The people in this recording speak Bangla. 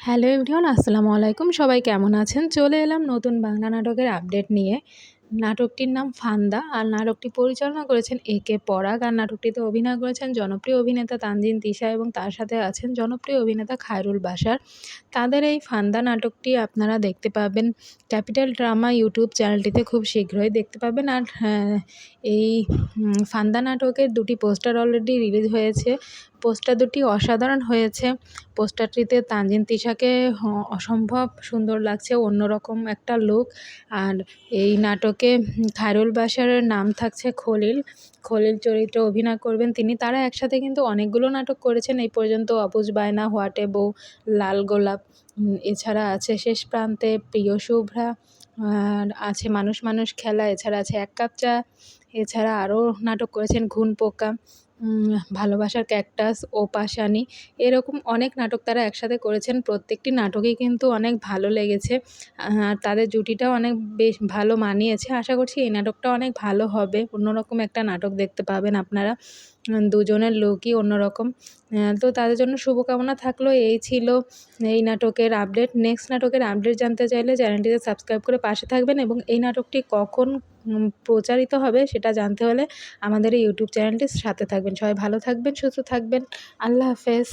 হ্যালো এভরিওয়ান, আসসালামু আলাইকুম। সবাই কেমন আছেন? চলে এলাম নতুন বাংলা নাটকের আপডেট নিয়ে। নাটকটির নাম ফান্দা আর নাটকটি পরিচালনা করেছেন একে পরাগ আর নাটকটিতে অভিনয় করেছেন জনপ্রিয় অভিনেতা তানজিন তিশা এবং তার সাথে আছেন জনপ্রিয় অভিনেতা খায়রুল বাশার। তাদের এই ফান্দা নাটকটি আপনারা দেখতে পাবেন ক্যাপিটাল ড্রামা ইউটিউব চ্যানেলটিতে খুব শীঘ্রই দেখতে পাবেন। আর এই ফান্দা নাটকের দুটি পোস্টার অলরেডি রিলিজ হয়েছে। পোস্টার দুটি অসাধারণ হয়েছে। পোস্টারটিতে তানজিন তিশাকে অসম্ভব সুন্দর লাগছে, অন্যরকম একটা লুক। আর এই নাটকে খায়রুল বাশারের নাম থাকছে খলিল। খলিল চরিত্রে অভিনয় করবেন তিনি। তারা একসাথে কিন্তু অনেকগুলো নাটক করেছেন এই পর্যন্ত। অবুঝ বায়না, হোয়াটে বউ, লাল গোলাপ, এছাড়া আছে শেষ প্রান্তে, প্রিয় শুভ্রা, আর আছে মানুষ মানুষ খেলা, এছাড়া আছে এক কাপ চা, এছাড়া আরও নাটক করেছেন ঘুন পোকা, ভালোবাসার ক্যাকটাস ও পাশানি। এরকম অনেক নাটক তারা একসাথে করেছেন। প্রত্যেকটি নাটকই কিন্তু অনেক ভালো লেগেছে। তাদের জুটিটাও অনেক বেশ ভালো মানিয়েছে। আশা করছি এই নাটকটা অনেক ভালো হবে। অন্যরকম একটা নাটক দেখতে পাবেন আপনারা। দুজনের লুকই অন্যরকম। তো তাদের জন্য শুভকামনা থাকলো। এই ছিল এই নাটকের আপডেট। নেক্সট নাটকের আপডেট জানতে চাইলে চ্যানেলটিতে সাবস্ক্রাইব করে পাশে থাকবেন এবং এই নাটকটি কখন প্রচারিত হবে সেটা জানতে হলে আমাদের এই ইউটিউব চ্যানেলটির সাথে থাকবেন। সবাই ভালো থাকবেন, সুস্থ থাকবেন। আল্লাহ হাফেজ।